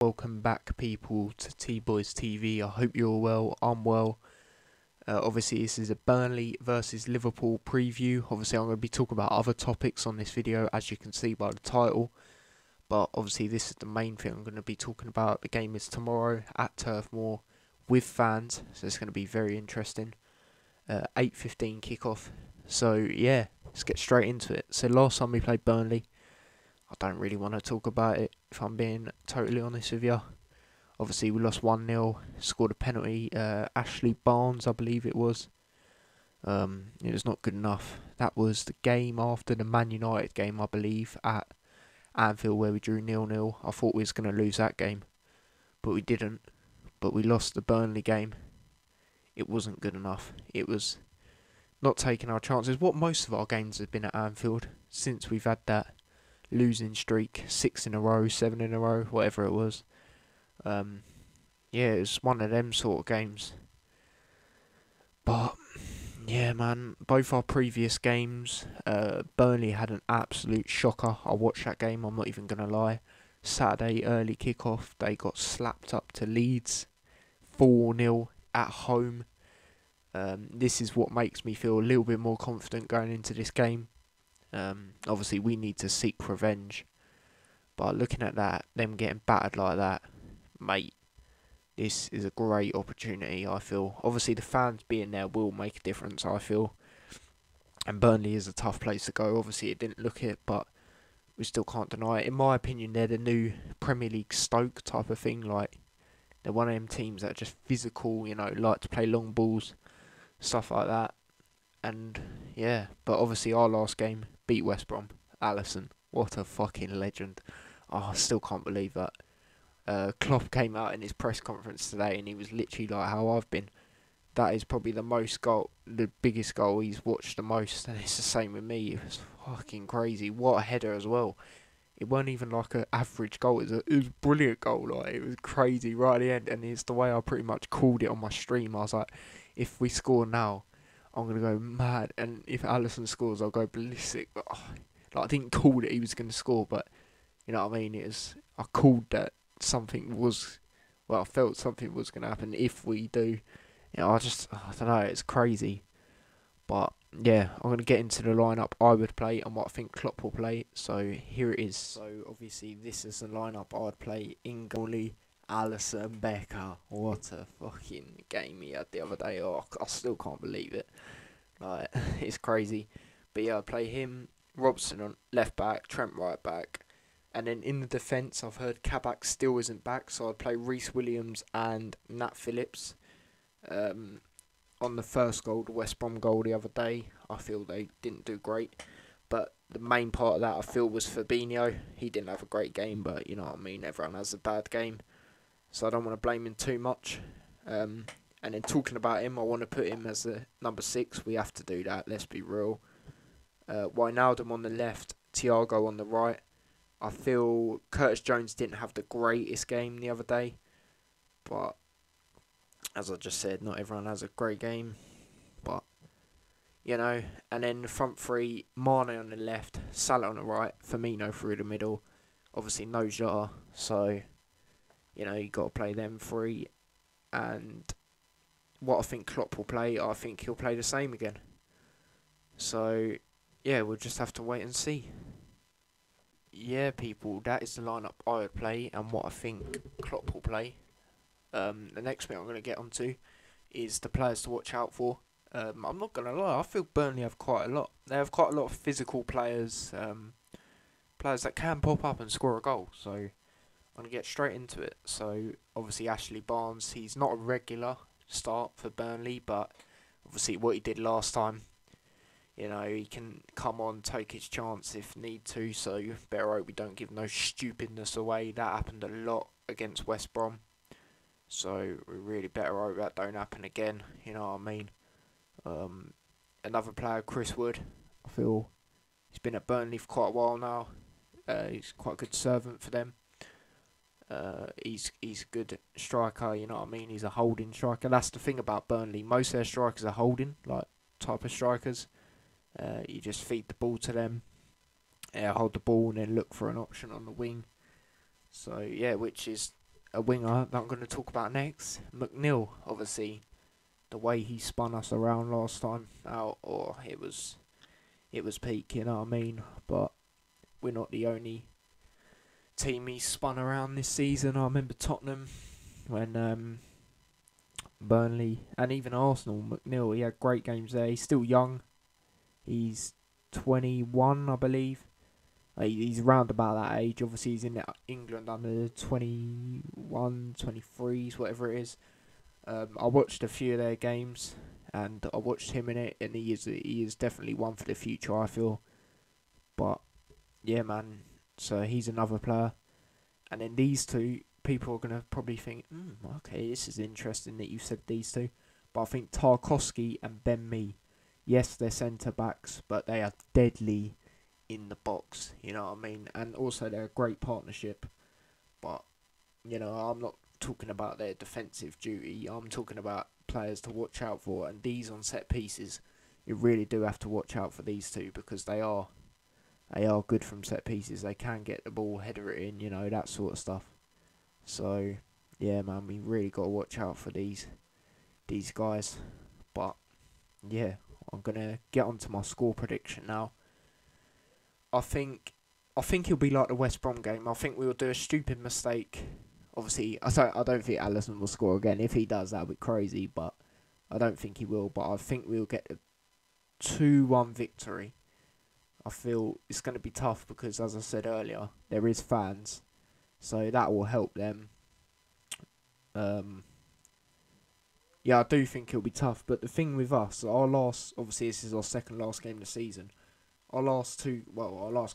Welcome back, people, to T-Boys TV. I hope you're well. I'm well. Obviously, this is a Burnley versus Liverpool preview. Obviously, I'm going to be talking about other topics on this video, as you can see by the title. But obviously, this is the main thing I'm going to be talking about. The game is tomorrow at Turf Moor with fans, so it's going to be very interesting. 8:15 kickoff. So yeah, let's get straight into it. So last time we played Burnley, I don't really want to talk about it, if I'm being totally honest with you. Obviously, we lost 1-0, scored a penalty. Ashley Barnes, I believe it was. It was not good enough. That was the game after the Man United game, I believe, at Anfield, where we drew 0-0. I thought we was going to lose that game, but we didn't. But we lost the Burnley game. It wasn't good enough. It was not taking our chances. What most of our games have been at Anfield since we've had that losing streak, 6 in a row, 7 in a row, whatever it was. Yeah, it was one of them sort of games. But yeah, man, both our previous games, Burnley had an absolute shocker. I watched that game, I'm not even gonna lie. Saturday early kickoff, they got slapped up to Leeds, 4-0 at home. This is what makes me feel a little bit more confident going into this game. Obviously, we need to seek revenge. But looking at that, them getting battered like that, mate, this is a great opportunity, I feel. Obviously, the fans being there will make a difference, I feel. And Burnley is a tough place to go. Obviously, it didn't look it, but we still can't deny it. In my opinion, they're the new Premier League Stoke type of thing. Like, they're one of them teams that are just physical, you know, like to play long balls, stuff like that. And yeah, but obviously our last game beat West Brom. Alisson, what a fucking legend. Oh, I still can't believe that. Klopp came out in his press conference today and he was literally like how I've been. That is probably the biggest goal he's watched the most, and it's the same with me. It was fucking crazy. What a header as well. It wasn't even like an average goal. It was a brilliant goal. Like, it was crazy right at the end, and it's the way I pretty much called it on my stream. I was like, if we score now, I'm going to go mad, and if Alisson scores, I'll go ballistic. But like, I didn't call it he was going to score, but you know what I mean? I called that I felt something was going to happen if we do. You know, I don't know, it's crazy. But yeah, I'm going to get into the lineup I would play and what I think Klopp will play. So here it is. So obviously this is the lineup I'd play. In goalie, Alisson Becker. What a fucking game he had the other day. Oh, I still can't believe it. Like, it's crazy. But yeah, I'd play him, Robson on left back, Trent right back. And then in the defence, I've heard Kabak still isn't back, so I'd play Reece Williams and Nat Phillips. On the first goal, the West Brom goal the other day, I feel they didn't do great. But the main part of that, I feel, was Fabinho. He didn't have a great game, but you know what I mean, everyone has a bad game. So I don't want to blame him too much. And then talking about him, I want to put him as the number 6. We have to do that, let's be real. Wijnaldum on the left, Thiago on the right. I feel Curtis Jones didn't have the greatest game the other day. But as I just said, not everyone has a great game. But, you know, and then the front three, Mane on the left, Salah on the right, Firmino through the middle. Obviously no Jota, so, you know, you got to play them three. And what I think Klopp will play, I think he'll play the same again. So, yeah, we'll just have to wait and see. Yeah, people, that is the lineup I would play and what I think Klopp will play. The next thing I'm going to get onto is the players to watch out for. I'm not going to lie, I feel Burnley have quite a lot. They have quite a lot of physical players, players that can pop up and score a goal. So I'm going to get straight into it. So obviously Ashley Barnes, he's not a regular start for Burnley, but obviously what he did last time, you know, he can come on, take his chance if need to, so better hope we don't give no stupidness away. That happened a lot against West Brom, so we really better hope that don't happen again, you know what I mean. Another player, Chris Wood, I feel he's been at Burnley for quite a while now. He's quite a good servant for them. He's a good striker, you know what I mean. He's a holding striker. That's the thing about Burnley. Most of their strikers are holding, like, type of strikers. You just feed the ball to them, hold the ball and then look for an option on the wing. So yeah, which is a winger that I'm going to talk about next, McNeil. Obviously, the way he spun us around last time out, or it was peak. You know what I mean? But we're not the only team he spun around this season. I remember Tottenham when Burnley and even Arsenal. McNeil, he had great games there. He's still young. He's 21, I believe. He's around about that age. Obviously, he's in England under 21, 23s, whatever it is. I watched a few of their games, and I watched him in it, and he is definitely one for the future, I feel. But yeah, man. So he's another player, and then these two people are gonna probably think, okay, this is interesting that you said these two. But I think Tarkowski and Ben Mee, yes, they're centre backs, but they are deadly in the box, you know what I mean? And also they're a great partnership, but, you know, I'm not talking about their defensive duty, I'm talking about players to watch out for, and these on set pieces, you really do have to watch out for these two, because they are good from set pieces. They can get the ball, header it in, you know, that sort of stuff. So, yeah, man, we really got to watch out for these guys. But, yeah, I'm going to get onto my score prediction now. I think it'll be like the West Brom game. I think we'll do a stupid mistake. Obviously, I don't think Alisson will score again. If he does, that'll be crazy, but I don't think he will. But I think we'll get a 2-1 victory. I feel it's going to be tough because, as I said earlier, there is fans, so that will help them. Yeah, I do think it'll be tough. But the thing with us, obviously this is our second last game of the season. Our last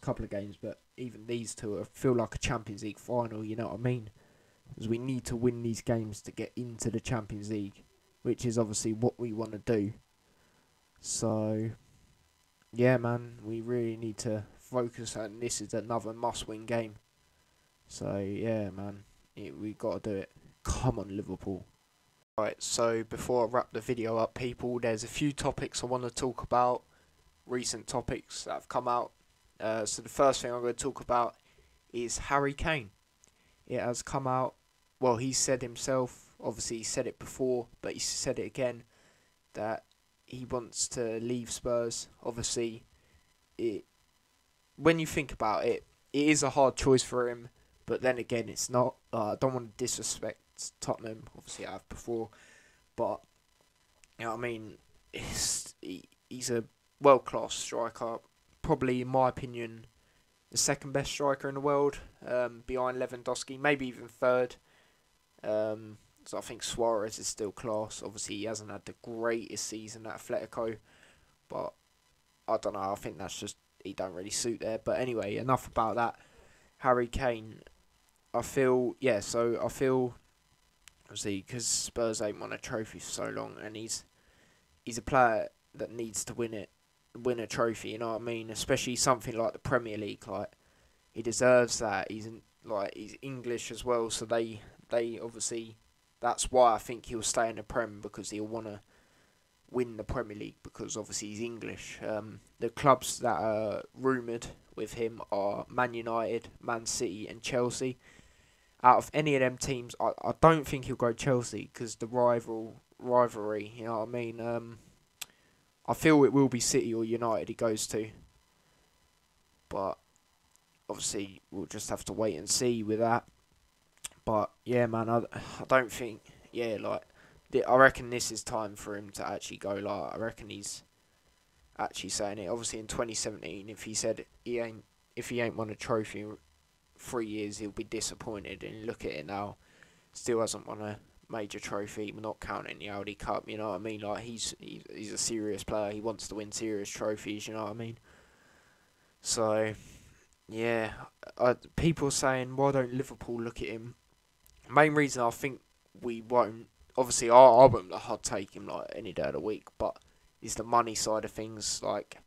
couple of games, but even these two feel like a Champions League final, you know what I mean? Because we need to win these games to get into the Champions League, which is obviously what we want to do. So, yeah, man, we really need to focus, and this is another must-win game. So, yeah, man, we got to do it. Come on, Liverpool. Right, so before I wrap the video up, people, there's a few topics I want to talk about. Recent topics that have come out. So the first thing I'm going to talk about is Harry Kane. It has come out, well, he said himself, obviously he said it before, but he said it again, that he wants to leave Spurs. Obviously, when you think about it, it is a hard choice for him, but then again, it's not. I don't want to disrespect Tottenham, obviously I have before, but, you know what I mean, he's a world-class striker, probably, in my opinion, the second best striker in the world, behind Lewandowski, maybe even third. So I think Suarez is still class. Obviously, he hasn't had the greatest season at Atletico, but I don't know. I think that's just he don't really suit there. But anyway, enough about that. Harry Kane, I feel obviously because Spurs ain't won a trophy for so long, and he's a player that needs to win a trophy. You know what I mean? Especially something like the Premier League. Like, he deserves that. He's English as well, so they obviously, that's why I think he'll stay in the Prem, because he'll want to win the Premier League, because obviously he's English. The clubs that are rumoured with him are Man United, Man City and Chelsea. Out of any of them teams, I don't think he'll go Chelsea, because the rivalry, you know what I mean? I feel it will be City or United he goes to, but obviously we'll just have to wait and see with that. But yeah, man, I don't think, I reckon this is time for him to actually go. Like, I reckon he's actually saying it. Obviously in 2017, if he said if he ain't won a trophy in 3 years, he'll be disappointed. And look at it now, still hasn't won a major trophy. We're not counting the Audi Cup, you know what I mean? Like, he's a serious player. He wants to win serious trophies, you know what I mean? So yeah, people saying, why don't Liverpool look at him? Main reason I think we won't, obviously I won't hard take him like any day of the week, but is the money side of things. Like,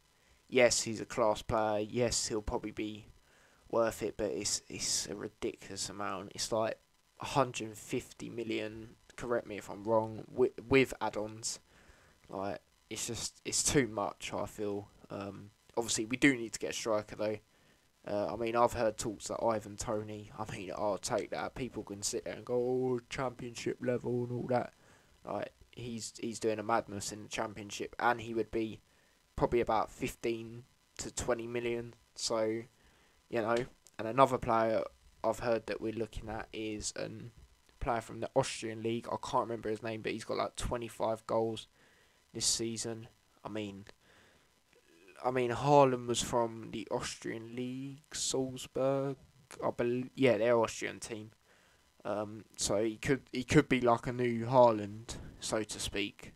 yes, he's a class player. Yes, he'll probably be worth it, but it's a ridiculous amount. It's like 150 million. Correct me if I'm wrong. With add-ons, like, it's too much. I feel. Obviously we do need to get a striker though. I mean, I've heard talks that Ivan Toney, I mean, I'll take that. People can sit there and go, oh, championship level and all that. Like, he's doing a madness in the championship, and he would be probably about 15 to 20 million. So, you know, and another player I've heard that we're looking at is a player from the Austrian league. I can't remember his name, but he's got like 25 goals this season. I mean, Haaland was from the Austrian league, Salzburg. I believe, yeah, they're Austrian team. So he could be like a new Haaland, so to speak.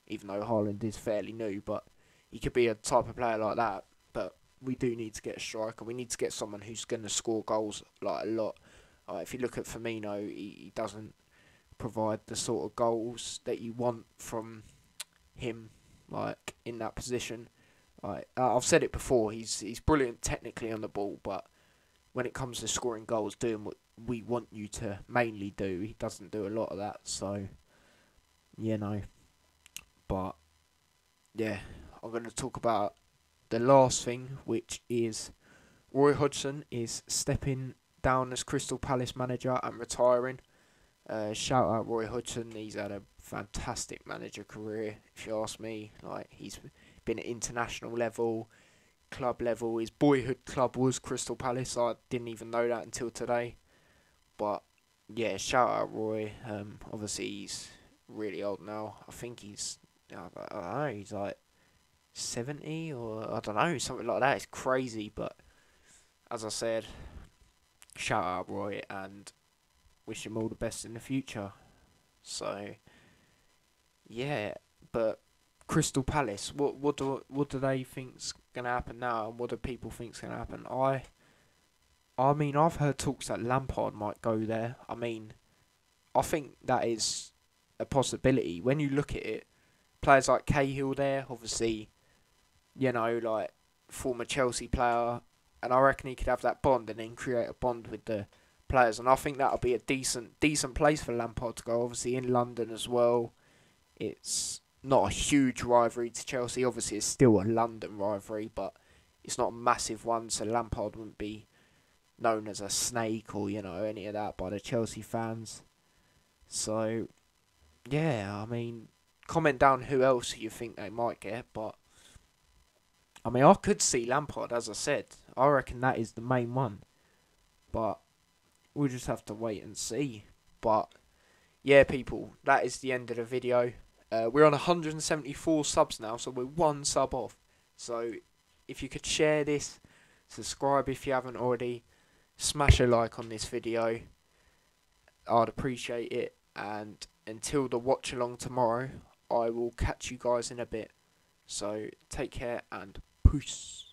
Even though Haaland is fairly new, but he could be a type of player like that. But we do need to get a striker. We need to get someone who's going to score goals like a lot. If you look at Firmino, he doesn't provide the sort of goals that you want from him, like in that position. I've said it before. He's brilliant technically on the ball, but when it comes to scoring goals, doing what we want you to mainly do, he doesn't do a lot of that. So, you know, but yeah, I'm going to talk about the last thing, which is Roy Hodgson is stepping down as Crystal Palace manager and retiring. Shout out Roy Hodgson. He's had a fantastic manager career, if you ask me. Like, he's been at international level, club level. His boyhood club was Crystal Palace. I didn't even know that until today. But yeah, shout out Roy. Obviously he's really old now. I think I don't know, he's like 70 or I don't know, something like that. It's crazy, but as I said, shout out Roy and wish him all the best in the future. So yeah, but Crystal Palace, what do they think's gonna happen now, and what do people think's gonna happen? I mean, I've heard talks that Lampard might go there. I mean, I think that is a possibility. When you look at it, players like Cahill there, obviously, you know, like former Chelsea player, and I reckon he could have that bond and then create a bond with the players, and I think that'll be a decent place for Lampard to go. Obviously in London as well. It's not a huge rivalry to Chelsea. Obviously, it's still a London rivalry, but it's not a massive one, so Lampard wouldn't be known as a snake or, you know, any of that by the Chelsea fans. So, yeah, I mean, comment down who else you think they might get, but I mean, I could see Lampard, as I said. I reckon that is the main one, but we'll just have to wait and see. But yeah, people, that is the end of the video. We're on 174 subs now, so we're one sub off. So if you could share this, subscribe if you haven't already, smash a like on this video, I'd appreciate it. And until the watch along tomorrow, I will catch you guys in a bit. So take care and peace.